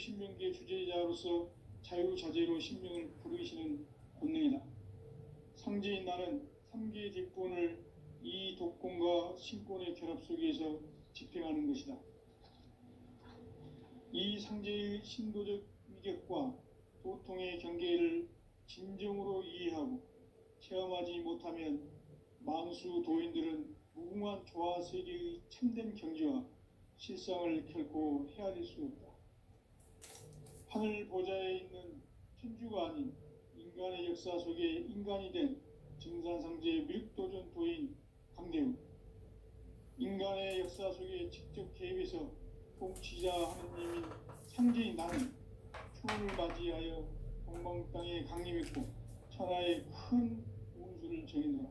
신명기의 주제자로서 자유자재로 신명을 부르시는 본능이다. 상제인 나는 3개의 직분을 이 독권과 신권의 결합 속에서 집행하는 것이다. 이 상제의 신도적 위격과 도통의 경계를 진정으로 이해하고 체험하지 못하면 만수 도인들은 무궁한 조화세계의 참된 경지와 실상을 결코 헤아릴 수 없다. 하늘 보좌에 있는 천주가 아닌 인간의 역사 속에 인간이 된 증산상제의 밀도전 도인 강대우, 인간의 역사 속에 직접 개입해서 통치자 하느님인 상제인 나는 추운을 맞이하여 동방 땅에 강림했고 천하의 큰 운수를 정해놓아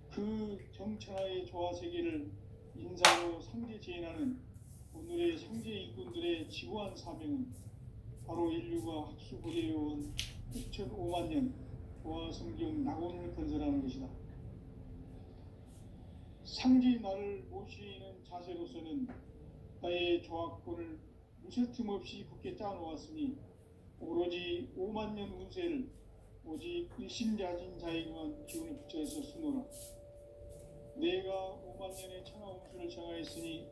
그 정천하의 조화세계를 인사로 상제 제인하는 오늘의 상제 일꾼들의 지구한 사명은 바로 인류가 학수고대해온 6,500만 년 조화성경 낙원을 건설하는 것이다. 상제인 나를 모시는 자세로서는 나의 조합권을 무쇠 틈 없이 굳게 짜놓았으니 오로지 5만 년 운세를 오직 일심자진 자에게만 기운을 붙여서 쓰노라. 내가 5만 년의 천하 운수를 정하였으니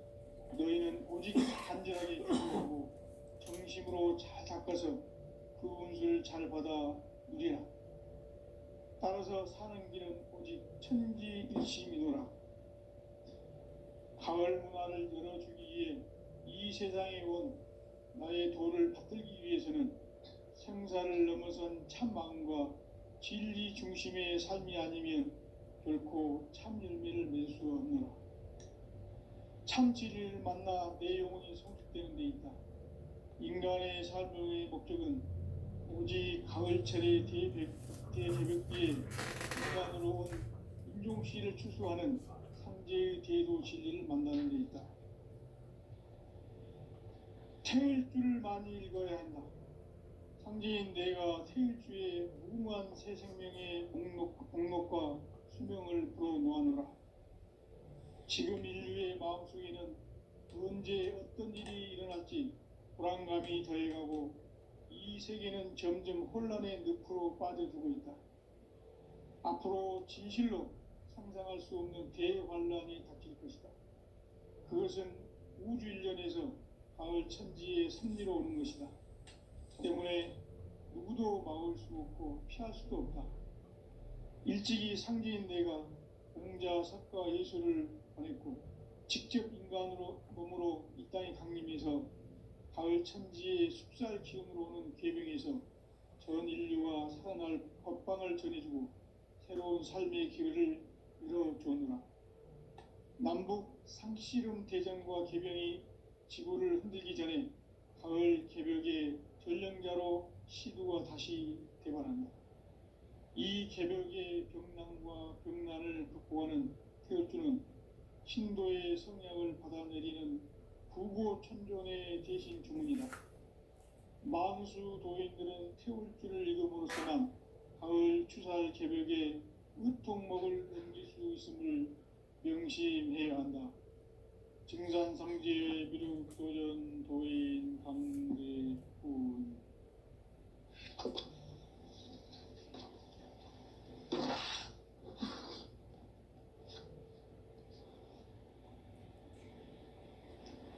너희는 오직 간절하게 기도하고 정심으로 잘 닦아서 그 운수를 잘 받아 누리라. 따라서 사는 길은 오직 천지일심이노라. 가을 문화를 열어주기 위해 이 세상에 온 나의 도를 받들기 위해서는 생사를 넘어선 참 마음과 진리 중심의 삶이 아니면 결코 참 열매를 맺을 수 없노라. 참 진리를 만나 내 영혼이 성숙되는 데 있다. 인간의 삶의 목적은 오직 가을철의 대개벽기에 인간으로 온 인종씨를 추수하는 상제의 대도 진리를 만나는 데 있다. 태일주를 많이 읽어야 한다. 상제인 내가 태일주의 무궁한 새 생명의 목록과 수명을 불어놓아노라. 지금 인류의 마음속에는 언제 어떤 일이 일어날지 불안감이 더해가고 이 세계는 점점 혼란의 늪으로 빠져들고 있다. 앞으로 진실로 상상할 수 없는 대환란이 닥칠 것이다. 그것은 우주 일련에서 가을 천지의 섭리로 오는 것이다. 때문에 누구도 막을 수 없고 피할 수도 없다. 일찍이 상제인 내가 공자, 석가, 예수를 보냈고 직접 인간으로 몸으로 이 땅에 강림해서 가을 천지의 숲살 기운으로 오는 계명에서 전 인류가 살아날 법방을 전해주고 새로운 삶의 기회를 열어주었노라. 남북 상씨름 대전과 개병이 지구를 흔들기 전에 가을 개벽의 전령자로 시두가 다시 대발한다. 이 개벽의 병난과 병난을 극복하는 태울주는 신도의 성약을 받아내리는 부고천존의 대신 주문이다. 만수 도인들은 태울주를 읽음으로써만 가을 추살 개벽에 의통목을 넘길 수 있음을 명심해야 한다. 증산상제의 미륵도전 도인 강대훈.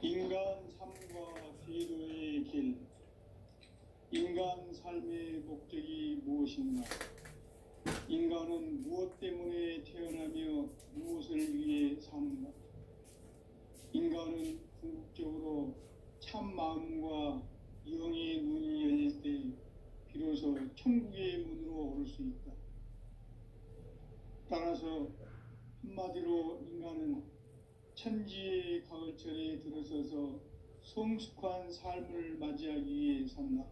인간 삶과 제도의 길. 인간 삶의 목적이 무엇인가? 인간은 무엇 때문에 태어나며 무엇을 위해 사는가? 인간은 궁극적으로 참 마음과 영의 눈이 열릴 때 비로소 천국의 문으로 오를 수 있다. 따라서 한마디로 인간은 천지의 가을철에 들어서서 성숙한 삶을 맞이하기 위해 산다.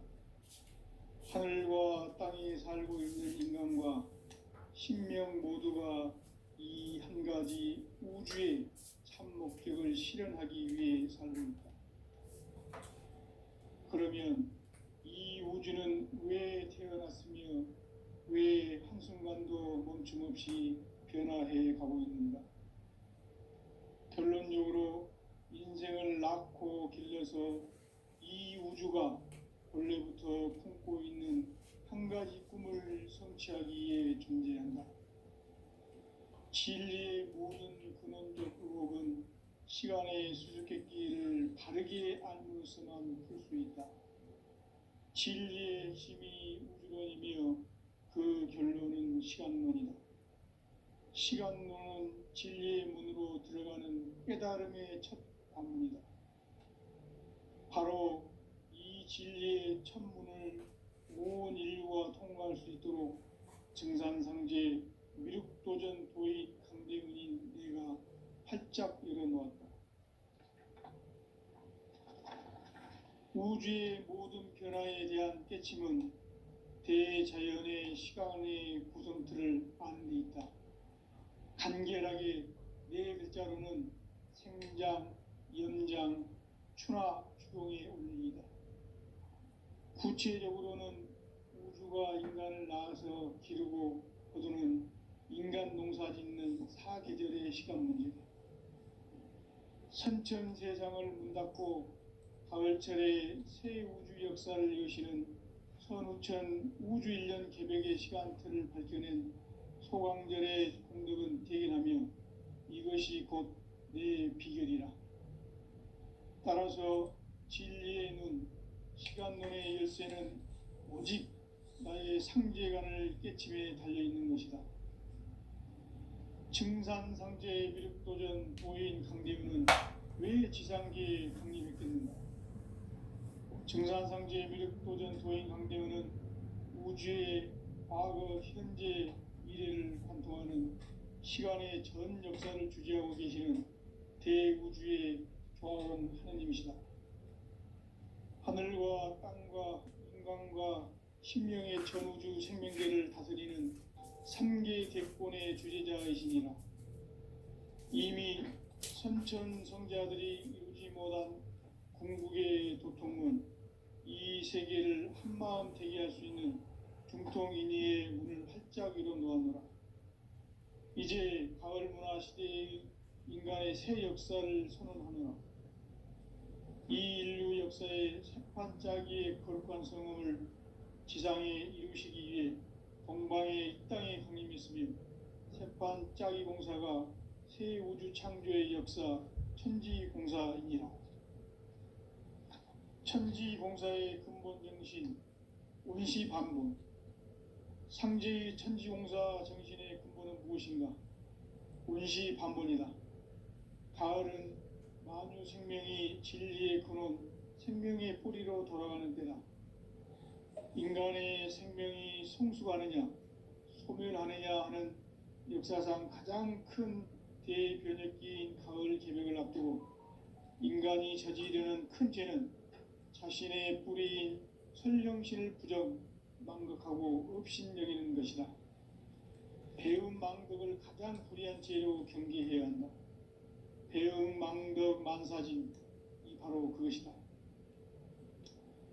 하늘과 땅에 살고 있는 인간과 신명 모두가 이 한 가지 우주의 참 목적을 실현하기 위해 살고 있다. 그러면 이 우주는 왜 태어났으며 왜 한순간도 멈춤없이 변화해 가고 있는가? 결론적으로 인생을 낳고 길러서 이 우주 우주가 본래부터 품고 있는 한 가지 꿈을 성취하기 위해 존재한다. 진리의 모든 근원적 의혹은 시간의 수수께끼를 바르게 알므로서만 풀 수 있다. 진리의 힘이 우주론이며 그 결론은 시간론이다. 시간론은 진리의 문으로 들어가는 깨달음의 첫 관문이다. 바로 이 진리의 첫 문을 온 인류가 통과할 수 있도록 증산상제 미륵도전 도의 강대은인 내가 활짝 열어놓았다. 우주의 모든 변화에 대한 깨침은 대자연의 시간의 구성틀을 아는 데 있다. 간결하게 네 글자로는 생장, 연장, 추나 추동의 원리이다. 구체적으로는 우주가 인간을 낳아서 기르고 거두는 인간 농사 짓는 사계절의 시간 문제다. 선천 세상을 문 닫고 가을철에 새 우주 역사를 여시는 선우천 우주 1년 개백의 시간틀을 밝혀낸 소강절의 공덕은 대견하며 이것이 곧 내 비결이라. 따라서 진리의 눈, 시간론의 열쇠는 오직 나의 상제관을 깨침에 달려있는 것이다. 증산상제 미륵도전 보인 강대우는 왜 지상계에 강림했겠는가? 증산상제 미륵도전 도인 강대우는 우주의 과거, 현재, 미래를 관통하는 시간의 전 역사를 주재하고 계시는 대우주의 조화원 하느님이시다. 하늘과 땅과 인간과 신명의 전우주 생명계를 다스리는 3개 대권의 주재자이시니라. 이미 선천성자들이 이루지 못한 궁극의 도통은 이 세계를 한마음 되게 할 수 있는 중통인의의 문을 활짝 열어놓았노라. 이제 가을 문화 시대의 인간의 새 역사를 선언하노라. 이 인류 역사의 새판짜기의 거룩한 성음을 지상에 이루시기 위해 동방의 이 땅에 강림했으며 새판짜기 공사가 새 우주 창조의 역사 천지공사이니라. 천지공사의 근본 정신 온시반본, 상제의 천지공사 정신의 근본은 무엇인가? 온시반본이다. 가을은 만유 생명이 진리의 근원, 생명의 뿌리로 돌아가는 때다. 인간의 생명이 성숙하느냐, 소멸하느냐 하는 역사상 가장 큰 대변혁기인 가을 개벽을 앞두고 인간이 저지르는 큰 죄는 자신의 뿌리인 설령신을 부정, 망각하고 업신여기는 것이다. 배움 망덕을 가장 불의한 죄로 경계해야 한다. 배움 망덕 만사진이 바로 그것이다.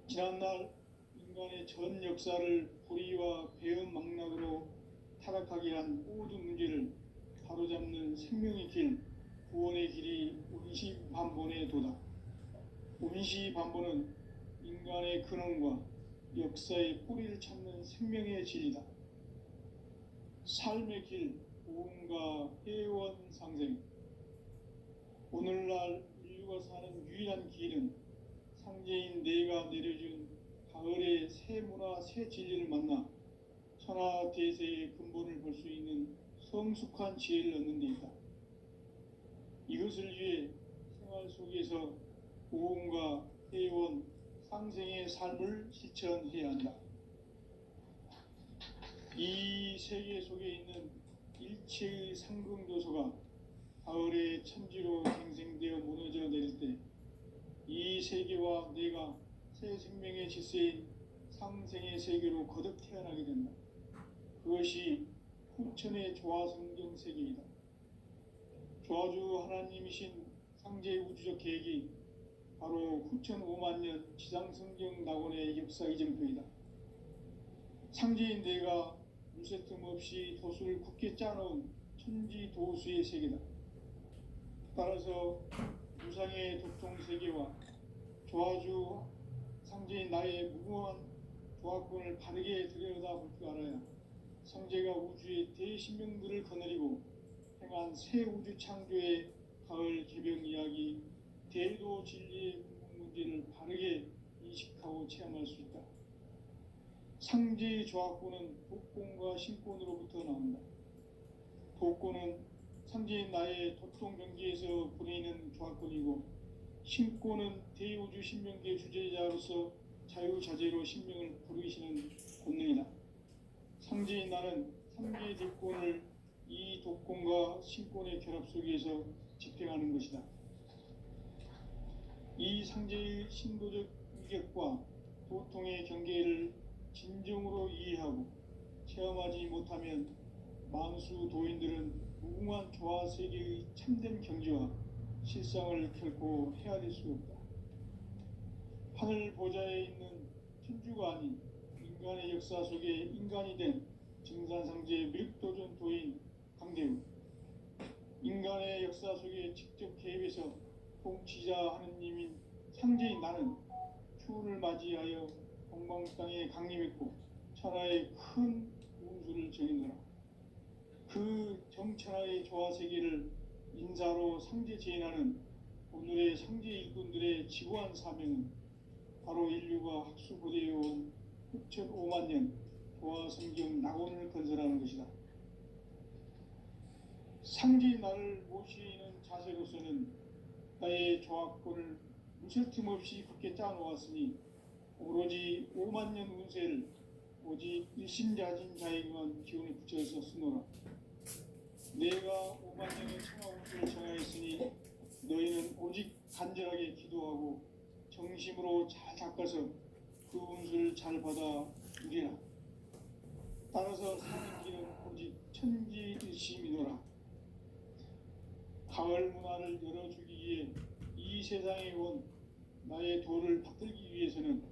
지난날 인간의 전 역사를 불의와 배움 망락으로 타락하게 한 모든 문제를 바로잡는 생명의 길, 구원의 길이 온시반본의 도다. 온시반본은 인간의 근원과 역사의 뿌리를 찾는 생명의 진리다. 삶의 길, 보험과 회원 상생. 오늘날 인류가 사는 유일한 길은 상제인 내가 내려준 가을의 새 문화, 새 진리를 만나 천하대세의 근본을 볼 수 있는 성숙한 지혜를 얻는 데 있다. 이것을 위해 생활 속에서 보험과 회원, 상생의 삶을 실천해야 한다. 이 세계 속에 있는 일체의 상승조소가 가을의 천지로 갱생되어 무너져 내릴 때 이 세계와 내가 새 생명의 질서인 상생의 세계로 거듭 태어나게 된다. 그것이 후천의 조화성경 세계이다. 조화주 하나님이신 상제 우주적 계획이 바로 후천 5만 년 지상성경 낙원의 역사 이정표이다. 상제인 내가 물새틈 없이 도수를 굳게 짜놓은 천지도수의 세계다. 따라서 무상의 도통 세계와 조화주 나의 무궁한 조합권을 바르게 들여다볼 줄 알아야 성제가 우주의 대신명들을 거느리고 행한 새 우주 창조의 가을 개병 이야기, 대도 진리의 궁극 문제를 바르게 인식하고 체험할 수 있다. 상제의 조합권은 독권과 신권으로부터 나온다. 독권은 상제인 나의 도통 경계에서 보내는 조합권이고, 신권은 대우주 신명계 주제자로서 자유자재로 신명을 부르시는 권능이다. 상제인 나는 상제의 대권을 이 독권과 신권의 결합 속에서 집행하는 것이다. 이 상제의 신도적 위격과 도통의 경계를 진정으로 이해하고 체험하지 못하면 만수 도인들은 무궁한 조화 세계의 참된 경지와 실상을 결코 헤아릴 수 없다. 하늘 보좌에 있는 천주가 아닌 인간의 역사 속에 인간이 된 증산상제의 미륵도전 도인 강대우, 인간의 역사 속에 직접 개입해서 통치자 하느님인 상제인 나는 추운을 맞이하여 동방 땅에 강림했고 천하의 큰 운수를 정했노라. 그 정천하의 조화 세계를 인사로 상제 제인하는 오늘의 상제 일꾼들의 지구한 사명은 바로 인류가 학수고대해온 흑천 5만 년 조화 성경 낙원을 건설하는 것이다. 상제인 나를 모시는 자세로서는 나의 조합권을 무설틈 없이 굳게 짜놓았으니 오로지 5만 년 운세를 오직 일심자진 자에게만 기운을 붙여서 쓰노라. 내가 5만 년의 천하 운수를 정하였으니 너희는 오직 간절하게 기도하고 정심으로 잘 닦아서 그 운수를 잘 받아 누리라. 따라서 사는 길은 오직 천지일심이노라. 가을 문화를 열어주기 위해 이 세상에 온 나의 도를 받들기 위해서는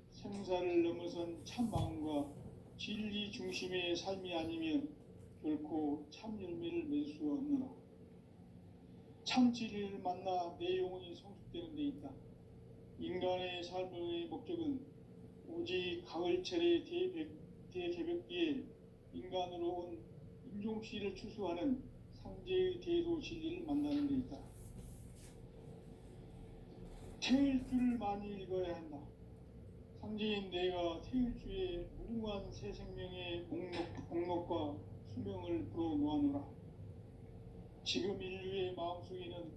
생사를 넘어선 참 마음과 진리 중심의 삶이 아니면 결코 참 열매를 맺을 수 없노라. 참 진리를 만나 내 영혼이 성숙되는 데 있다. 인간의 삶의 목적은 오직 가을철의 대개벽기에 인간으로 온 인종씨를 추수하는 상제의 대도 진리를 만나는 데 있다. 태일주를 많이 읽어야 한다. 상제인 내가 태일주의 무궁한 새 생명의 목록과 수명을 불어놓아노라. 지금 인류의 마음속에는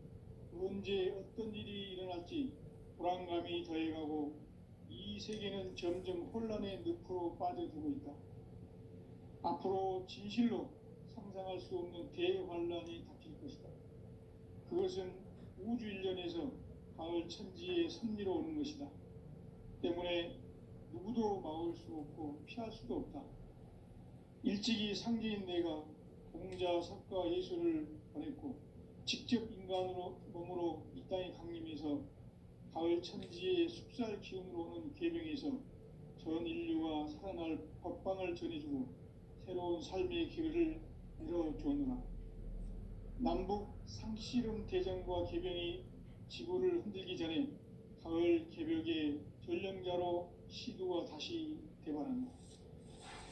언제 어떤 일이 일어날지 불안감이 더해가고 이 세계는 점점 혼란의 늪으로 빠져들고 있다. 앞으로 진실로 상상할 수 없는 대환란이 닥칠 것이다. 그것은 우주 일련에서 가을 천지의 섭리로 오는 것이다. 때문에 누구도 막을 수 없고 피할 수도 없다. 일찍이 상제인 내가 공자, 석가, 예수를 보냈고 직접 인간으로 몸으로 이 땅에 강림해서 가을 천지의 숲살 기운으로 오는 계명에서 전 인류가 살아날 법방을 전해주고 새로운 삶의 기회를 열어주었노라. 남북 상씨름 대전과 개병이 지구를 흔들기 전에 가을 개벽의 전령자로 시도가 다시 대발한다.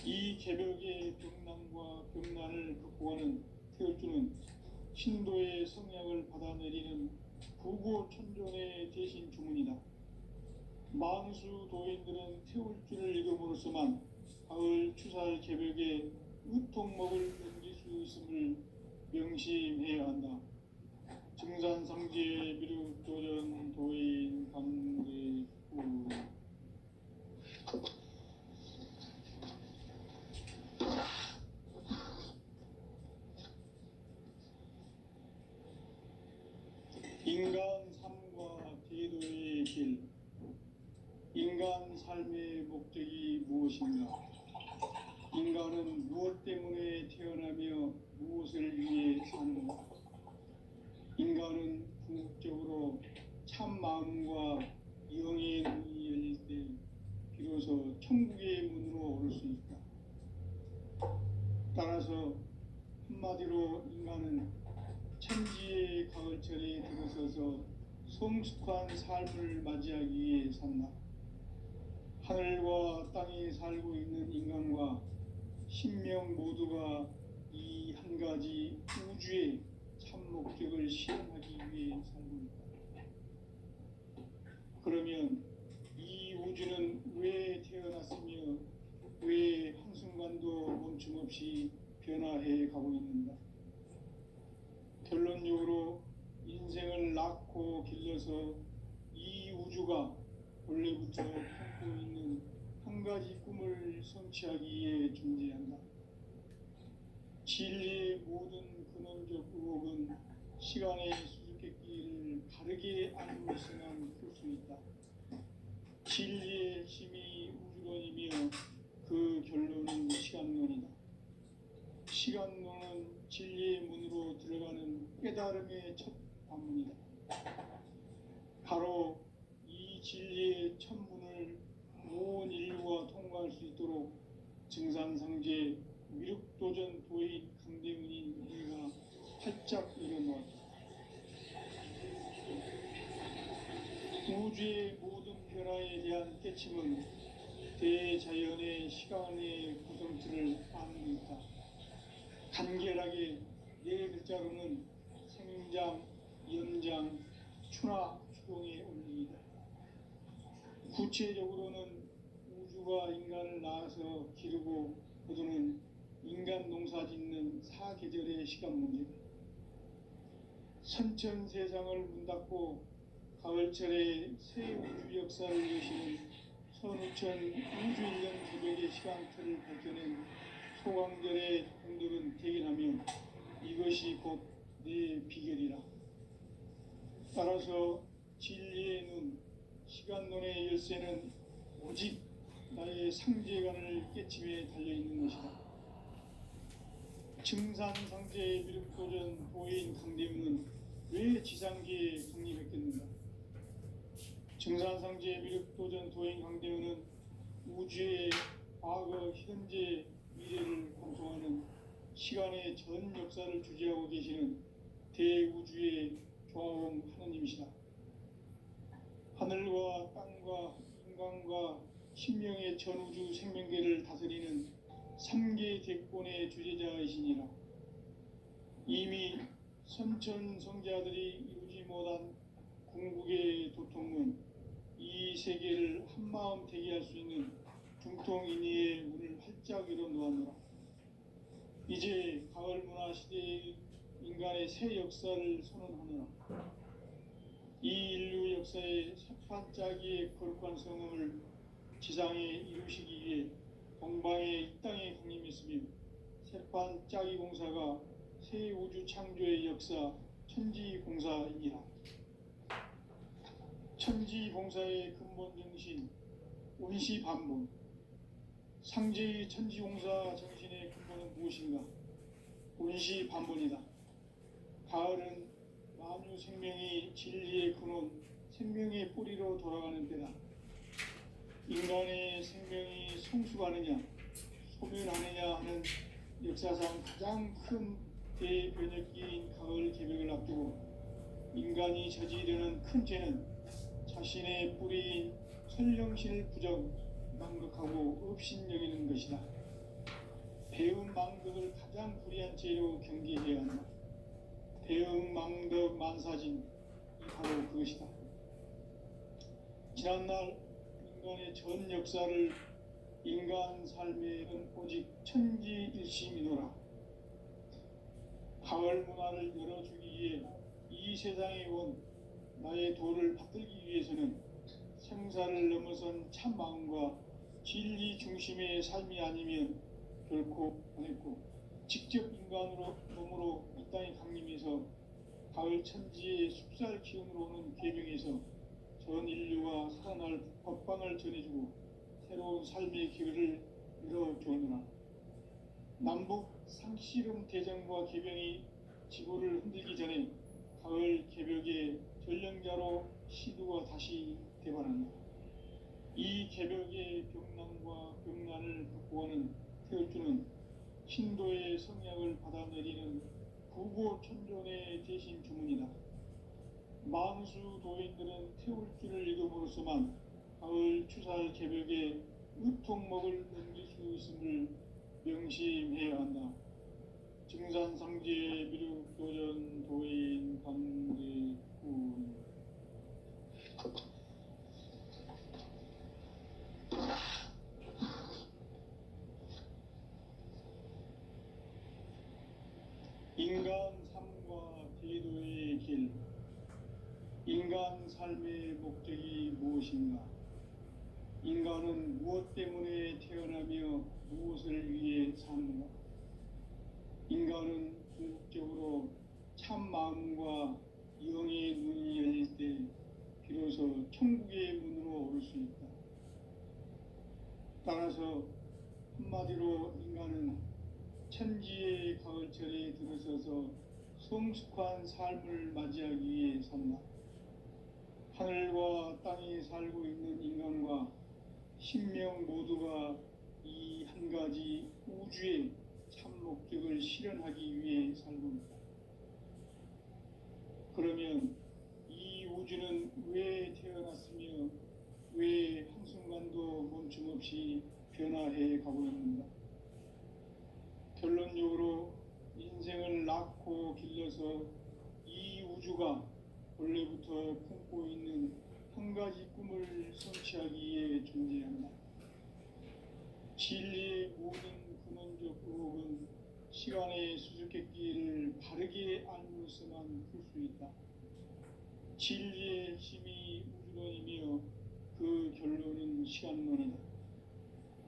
이 개벽의 병난과 병난을 극복하는 태울주는 신도의 성약을 받아내리는 부고천존의 대신 주문이다. 만수 도인들은 태울주를 읽음으로써만 가을 추살 개벽에 의통목을 넘길 수 있음을 명심해야 한다. 증산상제 미륵도전 도인 강대구. 인간 삶과 대도의 길. 인간 삶의 목적이 무엇인가? 인간은 무엇 때문에 태어나며 무엇을 위해 사는가? 인간은 궁극적으로 참 마음과 영의 문이 열릴 때 비로소 천국의 문으로 오를 수 있다. 따라서 한마디로 인간은 천지의 가을철에 들어서서 성숙한 삶을 맞이하기 위해 산다. 하늘과 땅에 살고 있는 인간과 신명 모두가 이 한 가지 우주의 참 목적을 실현하기 위해 살고 있다. 그러면 이 우주는 왜 태어났으며 왜 한순간도 멈춤 없이 변화해 가고 있는가? 결론적으로 인생을 낳고 길러서 이 우주가 원래부터 품고 있는 한 가지 꿈을 성취하기 위해 존재한다. 진리의 모든 근원적 의혹은 시간의 수수께끼를 바르게 알고 있어만 풀 수 있다. 진리의 핵심이 우주론이며 그 결론은 시간론이다. 시간론은 진리의 문으로 들어가는 깨달음의 첫 관문이다. 바로 이 진리의 첫 문을 온 인류가 통과할 수 있도록 증산상제 미륵도전 도인 강대문인 우리가 활짝 열어놓았다. 우주의 모든 변화에 대한 깨침은 대자연의 시간의 구성틀을 아는 데 있다. 간결하게 네 글자로는 생장, 연장, 추나 추동의 원리이다. 구체적으로는 우주가 인간을 낳아서 기르고 거두는 인간 농사 짓는 사계절의 시간 문제다. 선천 세상을 문 닫고 가을철에 새 우주 역사를 여시는 선우천 우주 1년 개벽의 시간틀을 밝혀낸 소강절의 공덕은 대견하며 이것이 곧 내 비결이라. 따라서 진리의 눈, 시간론의 열쇠는 오직 나의 상제관을 깨침에 달려있는 것이다. 증산상제의 미륵도전 도인 강대문은 왜 지상계에 강림했겠는가? 증산상제의 미륵도전 도인 강대문은 우주의 과거, 현재, 미래를 관통하는 시간의 전 역사를 주재하고 계시는 대우주의 조화원 하나님이시다. 하늘과 땅과 인간과 신명의 전우주 생명계를 다스리는 3계 대권의 주재자이시니라. 이미 선천 성자들이 이루지 못한 궁극의 도통은 이 세계를 한마음 되게 할 수 있는 중통인의의 문을 활짝 열어 놓았노라. 이제 가을 문화 시대의 인간의 새 역사를 선언하노라. 이 인류 역사의 새판짜기의 거룩한 성음을 지상에 이루시기 위해 동방의 이 땅에 강림했으며 새판짜기 공사가 새 우주 창조의 역사 천지공사이니라. 천지공사의 근본 정신 운시반본. 상제의 천지공사 정신의 근본은 무엇인가? 운시반본이다. 가을은 만유 생명이 진리의 근원, 생명의 뿌리로 돌아가는 때다. 인간의 생명이 성숙하느냐, 소멸하느냐 하는 역사상 가장 큰 대변혁기인 가을 개벽을 앞두고 인간이 저지르는 큰 죄는 자신의 뿌리인 설령신을 부정, 망극하고 업신여기는 것이다. 배운 망덕을 가장 불의한 죄로 경계해야 한다. 대응 망덕 만사진이 바로 그것이다. 지난날 인간의 전 역사를 인간 삶에는 오직 천지일심이노라. 가을 문화를 열어주기 위해 이 세상에 온 나의 도를 받들기 위해서는 생사를 넘어선 참 마음과 진리 중심의 삶이 아니면 결코 안했고, 직접 인간으로 몸으로 이 땅에 강림해서 가을 천지의 숲살 기운으로 오는 계명에서 전 인류가 살아날 법방을 전해주고 새로운 삶의 길을 열어주었노라. 남북 상씨름 대전과 개병이 지구를 흔들기 전에 가을 개벽의 전령자로 시두가 다시 대발한다. 이 개벽의 병난과 병난을 극복하는 태울주는 신도의 성약을 받아내리는 구고천존의 대신 주문이다. 만수 도인들은 태울주를 읽음으로써만 가을 추살 개벽에 으통먹을 넘길 수 있음을 명심해야 한다. 증산상제 미륵도전 도인 강제군. 인간 삶과 대도의 길. 인간 삶의 목적이 무엇인가? 인간은 무엇 때문에 태어나며 무엇을 위해 사는가? 인간은 궁극적으로 참 마음과 영의 눈이 열릴 때 비로소 천국의 문으로 오를 수 있다. 따라서 한마디로 인간은 천지의 가을철에 들어서서 성숙한 삶을 맞이하기 위해 산다. 하늘과 땅에 살고 있는 인간과 신명 모두가 이 한 가지 우주의 참 목적을 실현하기 위해 살고 있다. 그러면 이 우주는 왜 태어났으며 왜 한순간도 멈춤 없이 변화해 가고 있는가? 결론적으로 인생을 낳고 길러서 이 우주가 원래부터 품고 있는 한 가지 꿈을 성취하기 위해 존재한다. 진리의 모든 근원적 의혹은 시간의 수수께끼를 바르게 알므로서만 풀 수 있다. 진리의 핵심이 우주론이며 그 결론은 시간론이다.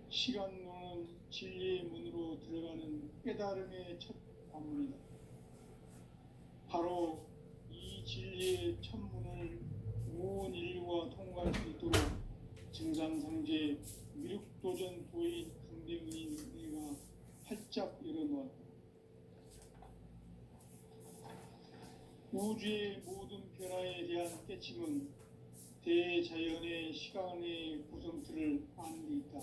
시간론은 진리의 문으로 들어가는 깨달음의 첫 관문이다. 바로 이 진리의 첫 문을 온 인류가 통과할 수 있도록 증산상제 미륵도전 도인 강대문인 내가 활짝 열어놓았다. 우주의 모든 변화에 대한 깨침은 대자연의 시간의 구성틀을 아는 데 있다.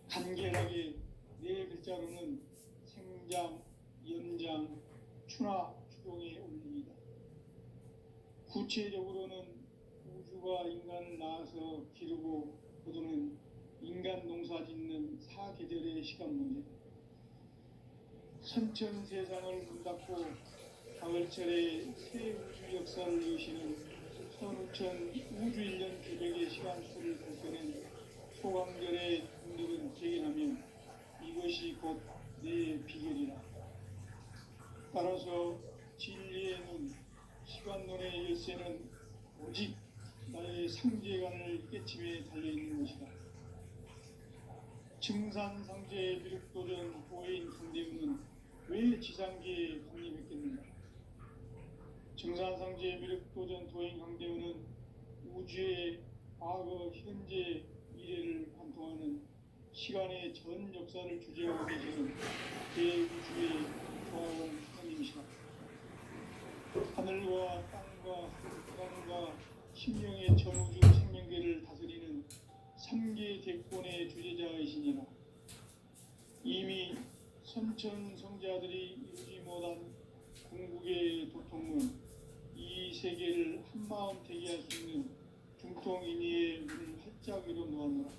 간결하게 네 글자로는 생장, 연장, 추나 추동의 원리이다. 구체적으로는 우주가 인간을 낳아서 기르고 거두는 인간 농사 짓는 사계절의 시간 문제다. 선천 세상을 문닫고 가을철에 새 우주 역사를 여시는 선우천 우주 1년 개벽의 시간수를 밝혀낸 소강절의 동력은 재견하면 이것이 곧 내 비결이라. 따라서 진리의 눈, 시간론의 열쇠는 오직 나의 상제관을 깨침에 달려있는 것이다. 증산상제 미륵도전 도인 강대문은 왜 지상계에 강림했겠는가? 증산상제 미륵도전 도인 강대문은 우주의 과거, 현재, 미래를 관통하는 시간의 전 역사를 주재하고 계시는 대우주의 조화원 하나님이시다. 하늘과 땅과 땅과 심령의 전우주 생명계를 다스리는 3계 대권의 주제자이시니라. 이미 선천 성자들이 이루지 못한 궁극의 도통은 이 세계를 한마음 되게 할 수 있는 중통인의의 문을 활짝 열어놓았노라.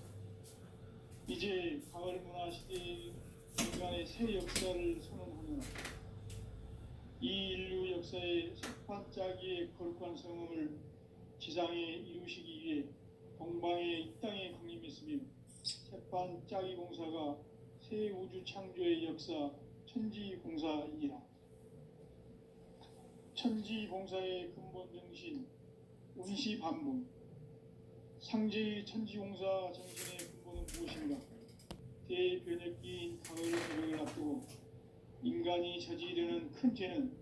이제 가을 문화 시대의 인간의 새 역사를 선언하노라. 이 인류 역사의 색반짜기의 거룩한 성음을 지상에 이루시기 위해 동방의 이 땅에 강림했으며 색반짜기 공사가 새 우주 창조의 역사 천지공사이니라. 천지공사의 근본 정신 운시반본. 상제의 천지공사 정신의 근본은 무엇인가? 대변혁기인 가을 개벽을 앞두고 인간이 저지르는 큰 죄는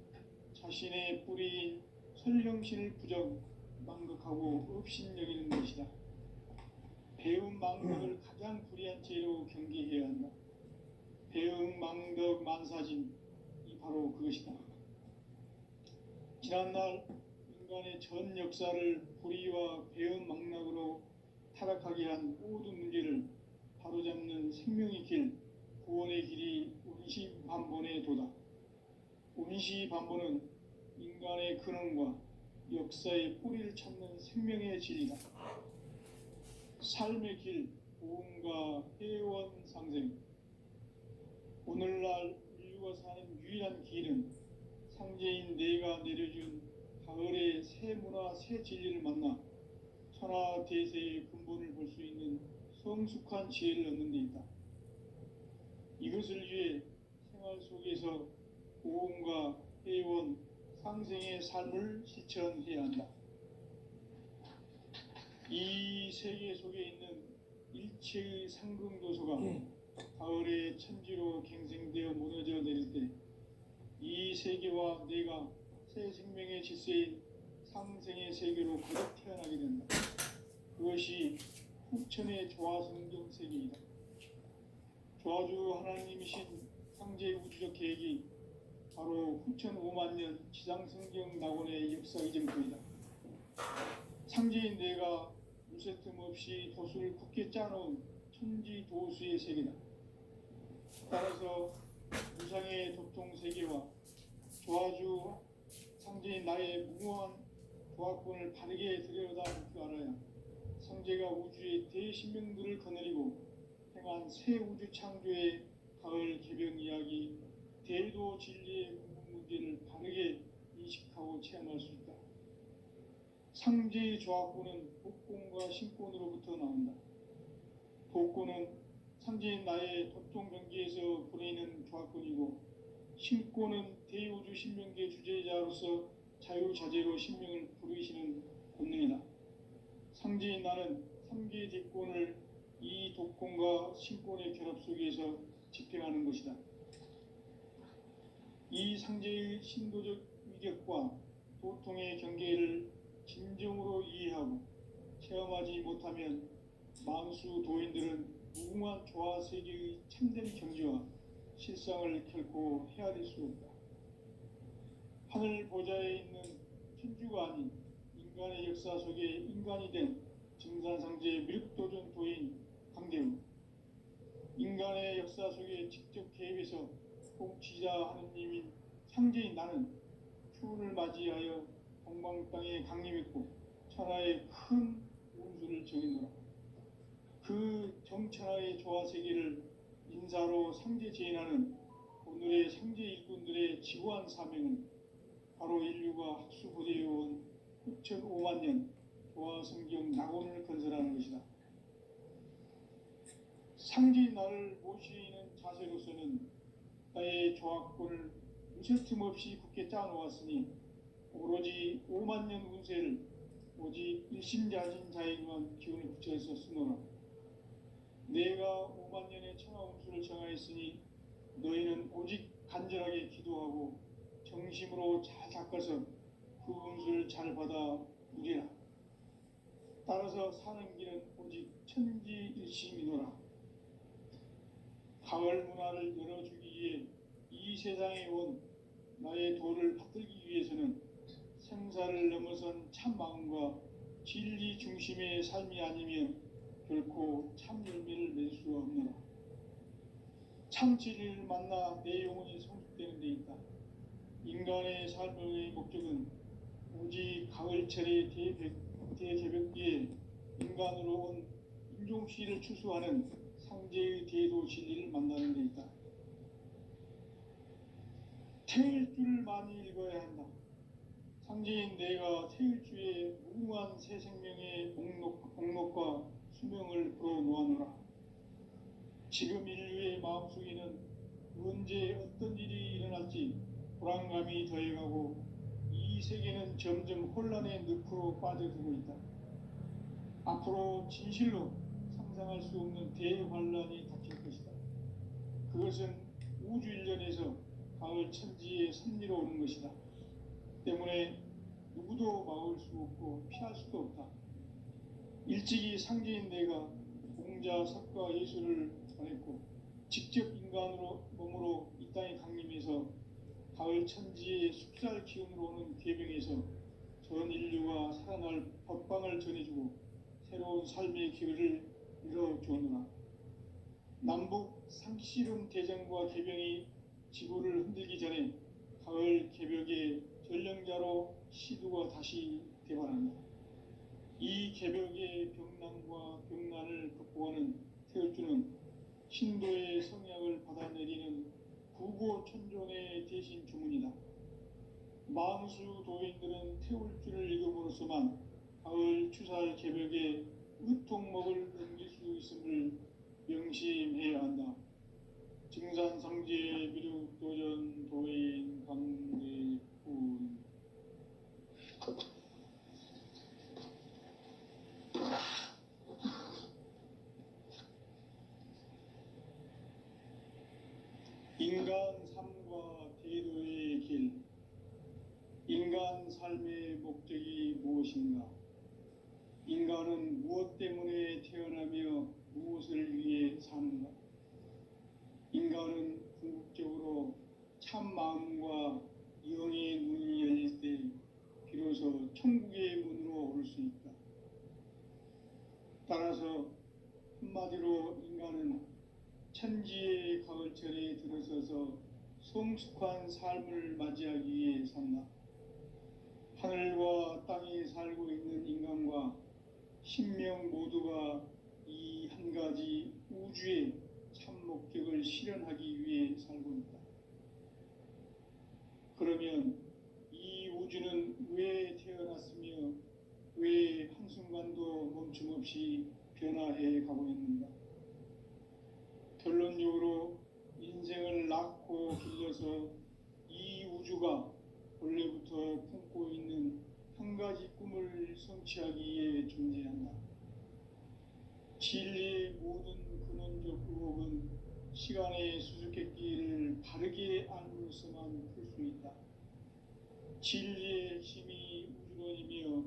자신의 뿌리인 설령신을 부정, 망극하고 업신여기는 것이다. 배움 망덕을 가장 불의한 죄로 경계해야 한다. 배움 망덕 만사진, 이 바로 그것이다. 지난날 인간의 전 역사를 불의와 배움 망락으로 타락하게 한 모든 문제를 바로잡는 생명의 길, 구원의 길이 운시반본의 도다. 운시반본은 인간의 근원과 역사의 뿌리를 찾는 생명의 진리다. 삶의 길, 보험과 회원 상생. 오늘날 인류가 사는 유일한 길은 상제인 내가 내려준 가을의 새 문화, 새 진리를 만나 천하 대세의 근본을 볼 수 있는 성숙한 지혜를 얻는 데 있다. 이것을 위해 생활 속에서 보험과 회원, 상생의 삶을 실천해야 한다. 이 세계 속에 있는 일체의 상승도서가 가을의 천지로 갱생되어 무너져 내릴 때 이 세계와 내가 새 생명의 질서인 상생의 세계로 거듭 태어나게 된다. 그것이 후천의 조화성경 세계이다. 조화주 하나님이신 상제의 우주적 계획이 바로 후천 5만 년 지상성경 낙원의 역사 이정표이다. 상제인 내가 무쇠틈 없이 도수를 굳게 짜놓은 천지 도수의 세계다. 따라서 무상의 도통 세계와 조화주 상제인 나의 무모한 조화권을 바르게 들여다보고 알아야 상제가 우주의 대신명들을 거느리고 행한 새 우주 창조의 가을 개변 이야기, 대도 진리의 궁극 문제를 바르게 인식하고 체험할 수 있다. 상제의 조화권은 복권과 신권으로부터 나온다. 복권은 상제인 나의 도통 경계에서 보내는 조화권이고, 신권은 대우주 신명계 주제자로서 자유자재로 신명을 부르시는 본능이다. 상제인 나는 3개 대권을 이 도권과 신권의 결합 속에서 집행하는 것이다. 이 상제의 신도적 위격과 도통의 경계를 진정으로 이해하고 체험하지 못하면 만수 도인들은 무궁한 조화 세계의 참된 경지와 실상을 결코 헤아릴 수 없다. 하늘 보좌에 있는 천주가 아닌 인간의 역사 속에 인간이 된 증산상제의 미륵도전 도인 강대우, 인간의 역사 속에 직접 개입해서 통치자 하느님인 상제인 나는 추운을 맞이하여 동방 땅에 강림했고 천하의 큰 운수를 정했노라. 그 정천하의 조화 세계를 인사로 상제 제인하는 오늘의 상제 일꾼들의 지구한 사명은 바로 인류가 학수고대해온 후천 5만 년 조화 성경 낙원을 건설하는 것이다. 상제인 나를 모시는 자세로서는 나의 조화권을 무쇠틈 없이 굳게 짜놓았으니 오로지 5만 년 운세를 오직 일심자진 자에게만 기운을 붙여서 쓰노라. 내가 5만 년의 천하 운수를 정하였으니 너희는 오직 간절하게 기도하고 정심으로 잘 닦아서 그 운수를 잘 받아 누리라. 따라서 사는 길은 오직 천지일심이노라. 가을 문화를 열어주기 위해 이 세상에 온 나의 도를 받들기 위해서는 생사를 넘어선 참 마음과 진리 중심의 삶이 아니면 결코 참 열매를 낼 수 없노라. 참 진리를 만나 내 영혼이 성숙되는 데 있다. 인간의 삶의 목적은 오직 가을철의 대개벽기에 인간으로 온 인종시를 추수하는 상제의 대도 진리를 만나는 데 있다. 태일 줄을 많이 읽어야 한다. 상제인 내가 태일주의 무궁한 새 생명의 목록과 수명을 풀어놓아노라. 지금 인류의 마음속에는 언제 어떤 일이 일어날지 불안감이 더해가고 이 세계는 점점 혼란의 늪으로 빠져들고 있다. 앞으로 진실로 상상할 수 없는 대환란이 닥칠 것이다. 그것은 우주 일련에서 가을 천지의 섭리로 오는 것이다. 때문에 누구도 막을 수 없고 피할 수도 없다. 일찍이 상제인 내가 공자, 석가, 예수를 전했고 직접 인간으로 몸으로 이 땅에 강림해서 가을 천지의 숲살 기운으로 오는 계병에서 전 인류가 살아날 법방을 전해주고 새로운 삶의 기회를 열어주었노라. 남북 상씨름 대전과 계병이 지구를 흔들기 전에 가을 개벽의 전령자로 시두가 다시 대발한다. 이 개벽의 병난과 병난을 극복하는 태울주는 신도의 성약을 받아내리는 구고천존의 대신 주문이다. 만수 도인들은 태울주를 읽음으로써만 가을 추살 개벽에 의통목을 넘길 수 있음을 명심해야 한다. 증산상제 미륵도전 도인 강대군. 인간 삶과 대도의 길. 인간 삶의 목적이 무엇인가? 인간은 무엇 때문에 태어나며 무엇을 위해 사는가? 인간은 궁극적으로 참 마음과 영의 문이 열릴 때 비로소 천국의 문으로 오를 수 있다. 따라서 한마디로 인간은 천지의 가을철에 들어서서 성숙한 삶을 맞이하기 위해 산다. 하늘과 땅에 살고 있는 인간과 신명 모두가 이 한 가지 우주의 참 목적을 실현하기 위해 살고 있다. 그러면 이 우주는 왜 태어났으며 왜 한순간도 멈춤없이 변화해 가고 있는가? 결론적으로 인생을 낳고 길러서 이 우주가 원래부터 품고 있는 한 가지 꿈을 성취하기 위해 존재한다. 진리의 모든 근원적 의혹은 시간의 수수께끼를 바르게 알므로서만 풀 수 있다. 진리의 핵심이 우주론이며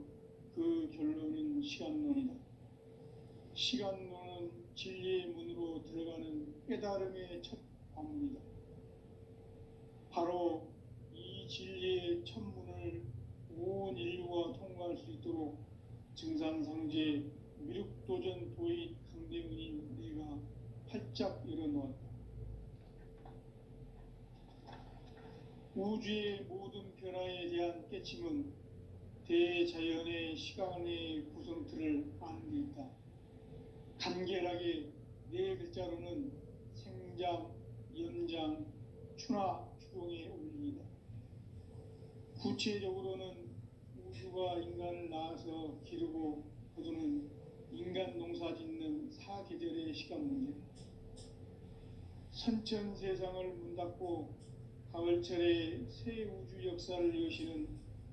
그 결론은 시간론이다. 시간론은 진리의 문으로 들어가는 깨달음의 첫 관문이다. 바로 이 진리의 첫 문을 온 인류가 통과할 수 있도록 증산상제 미륵도전 도인 강대문인 내가 활짝 열어놓았다. 우주의 모든 변화에 대한 깨침은 대자연의 시간의 구성틀을 아는 데 있다. 간결하게 네 글자로는 생장, 연장, 추나 추동의 원리이다. 구체적으로는 우주가 인간을 낳아서 기르고 거두는 인간 농사 짓는 사계절의 시간 문제. 선천 세상을 문 닫고 가을철에 새 우주 역사를 여시는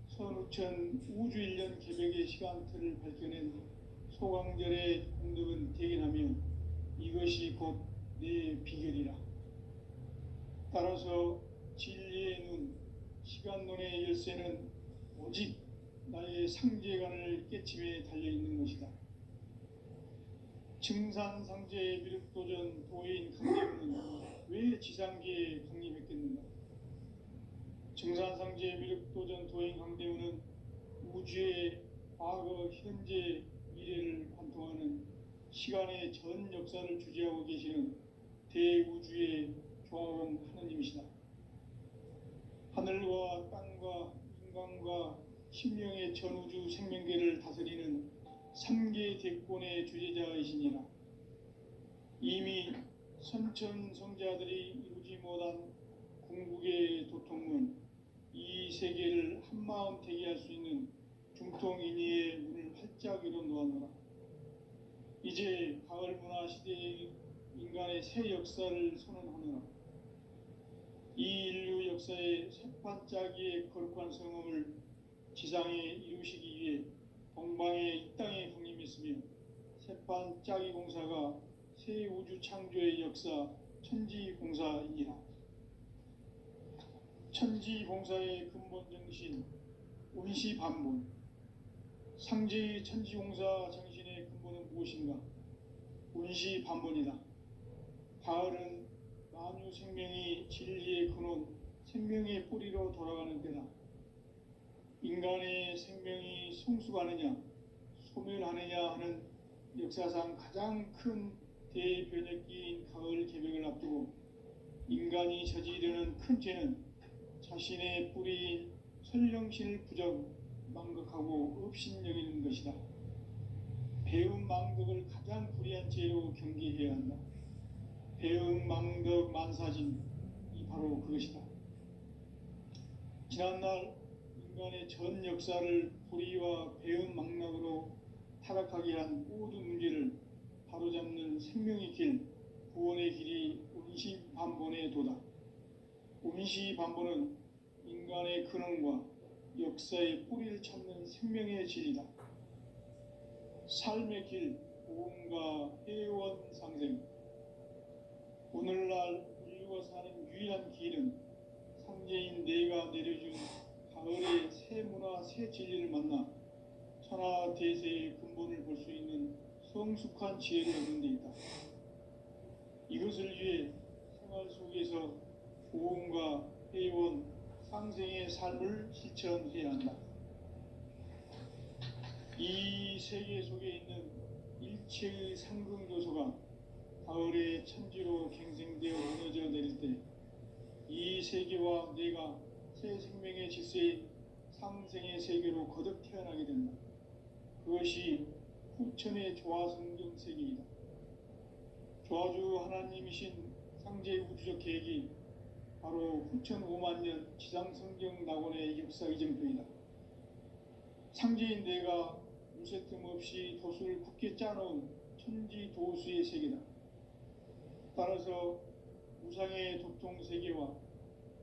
선우천 우주 1년 개벽의 시간틀을 밝혀낸 소강절의 공덕은 대견하며 이것이 곧 내 비결이라. 따라서 진리의 눈, 시간론의 열쇠는 오직 나의 상제관을 깨침에 달려있는 것이다. 증산상제의 미륵도전 도인 강대문은 왜 지상계에 강림했겠는가? 증산상제의 미륵도전 도인 강대문은 우주의 과거, 현재, 미래를 관통하는 시간의 전 역사를 주재하고 계시는 대우주의 조화원 하느님이시다. 하늘과 땅과 인간과 신명의 전우주 생명계를 다스리는 3계 대권의 주재자이시니라. 이미 선천성자들이 이루지 못한 궁극의 도통문, 이 세계를 한마음 되게 할 수 있는 중통인의의 문을 활짝 열어놓았노라. 이제 가을 문화 시대의 인간의 새 역사를 선언하노라. 이 인류 역사의 새반짝이의 거룩한 성음을 지상에 이루시기 위해 동방의 이 땅에 강림했으며 새반짝이 공사가 새 우주 창조의 역사 천지공사이니라. 천지공사의 근본 정신 운시반본. 상제의 천지공사 정신의 근본은 무엇인가? 운시반본이다. 가을은 만유 생명이 진리의 근원, 생명의 뿌리로 돌아가는 때다. 인간의 생명이 성숙하느냐, 소멸하느냐 하는 역사상 가장 큰 대변혁기인 가을 개벽을 앞두고 인간이 저지르는 큰 죄는 자신의 뿌리인 선령신을 부정, 망각하고 업신여기는 것이다. 배은망덕을 가장 불의한 죄로 경계해야 한다. 배은망덕 만사진이 바로 그것이다. 지난날 인간의 전 역사를 불의와 배은망덕으로 타락하게 한 모든 문제를 바로잡는 생명의 길, 구원의 길이 운시반본의 도다. 운시반본은 인간의 근원과 역사의 뿌리를 찾는 생명의 진리다. 삶의 길, 보험과 해원상생. 오늘날 인류가 사는 유일한 길은 상제인 내가 내려준 가을의 새 문화, 새 진리를 만나 천하 대세의 근본을 볼 수 있는 성숙한 지혜를 얻는 데 있다. 이것을 위해 생활 속에서 보험과 해원, 상생의 삶을 실천해야 한다. 이 세계 속에 있는 일체의 상승조소가 가을의 천지로 갱생되어 무너져 내릴 때 이 세계와 내가 새 생명의 질서인 상생의 세계로 거듭 태어나게 된다. 그것이 후천의 조화성경 세계이다. 조화주 하나님이신 상제 우주적 계획이 바로 후천 5만 년 지상성경 낙원의 역사 이정표이다. 상제인 내가 무쇠틈 없이 도수를 굳게 짜놓은 천지 도수의 세계다. 따라서 무상의 도통 세계와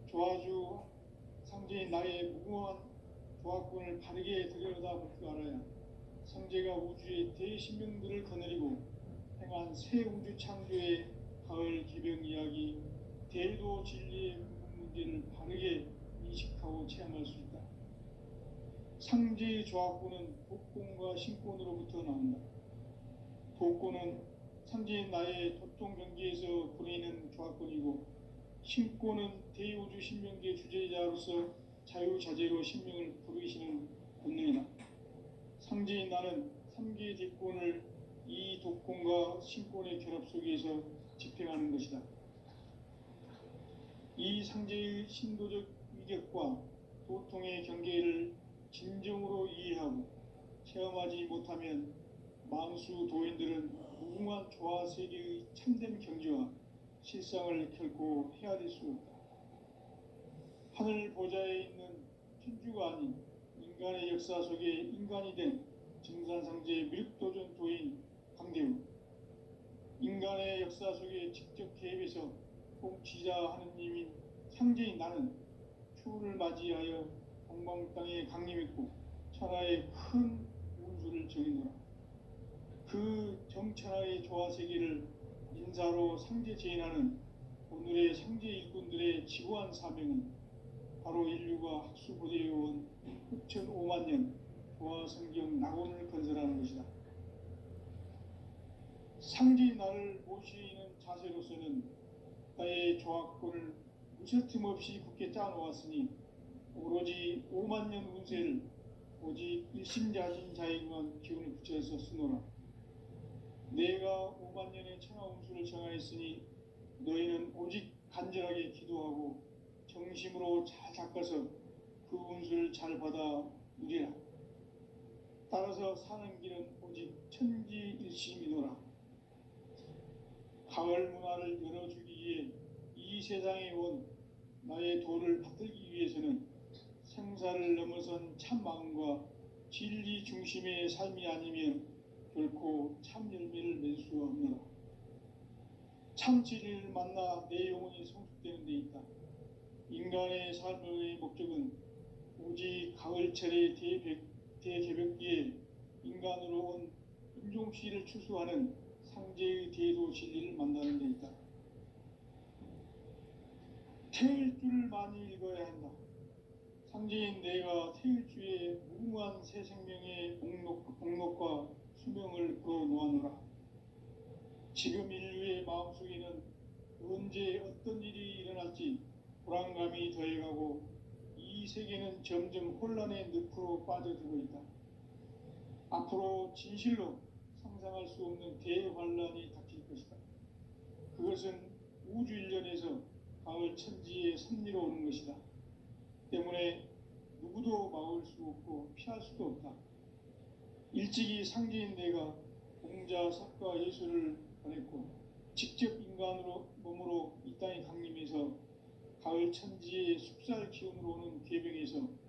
조화주 상제인 나의 무궁한 조화권을 바르게 들여다볼 줄 알아야 상제가 우주의 대신명들을 거느리고 행한 새 우주 창조의 가을 개병 이야기, 대도 진리의 궁극 문제를 바르게 인식하고 체험할 수 있다. 상제의 조화권은 도권과 신권으로부터 나온다. 도권은 상제인 나의 도통 경계에서 보내는 조화권이고, 신권은 대우주 신명계 주제자로서 자유자재로 신명을 부르시는 본능이다. 상제인 나는 3개 대권을 이 도권과 신권의 결합 속에서 집행하는 것이다. 이 상제의 신도적 위격과 도통의 경계를 진정으로 이해하고 체험하지 못하면 만수 도인들은 무궁한 조화 세계의 참된 경지와 실상을 결코 헤아릴 수 없다. 하늘 보좌에 있는 천주가 아닌 인간의 역사 속에 인간이 된 증산상제의 밀도전 도인 강대우, 인간의 역사 속에 직접 개입해서 통치자 하느님인 상제인 나는 추후를 맞이하여 동방 땅에 강림했고 천하의 큰 운수를 정의노라. 그 정천하의 조화 세계를 인사로 상제 제인하는 오늘의 상제 일꾼들의 지구한 사명은 바로 인류가 학수고대해온 6,5만 년 조화 성경 낙원을 건설하는 것이다. 상제인 나를 모시는 자세로서는 나의 조화권을 무쇠틈 없이 굳게 짜놓았으니 오로지 5만 년 운세를 오직 일심자신 자에게만 기운을 붙여서 쓰노라. 내가 5만 년의 천하 운수를 정하였으니 너희는 오직 간절하게 기도하고 정심으로 잘 닦아서 그 운수를 잘 받아 누리라. 따라서 사는 길은 오직 천지일심이노라. 가을 문화를 열어주기 위해 이 세상에 온 나의 도를 받들기 위해서는 생사를 넘어선 참 마음과 진리 중심의 삶이 아니면 결코 참 열매를 맺을 수 없노라. 참 진리를 만나 내 영혼이 성숙되는 데 있다. 인간의 삶의 목적은 오직 가을철의 대개벽기에 인간으로 온 인종씨를 추수하는 상제의 대도 진리를 만나는 데 있다. 태일주를 많이 읽어야 한다. 상제인 내가 태일주의 무궁한 새 생명의 목록과 수명을 풀어놓아노라. 지금 인류의 마음속에는 언제 어떤 일이 일어날지 불안감이 더해가고 이 세계는 점점 혼란의 늪으로 빠져들고 있다. 앞으로 진실로 상상할 수 없는 대환란이 닥칠 것이다. 그것은 우주 일련에서 가을 천지의 섭리로 오는 것이다. 때문에 누구도 막을 수 없고 피할 수도 없다. 일찍이 상제인 내가 공자, 석가, 예수를 보냈고 직접 인간으로 몸으로 이 땅에 강림해서 가을 천지의 숲살 기운으로 오는 계병에서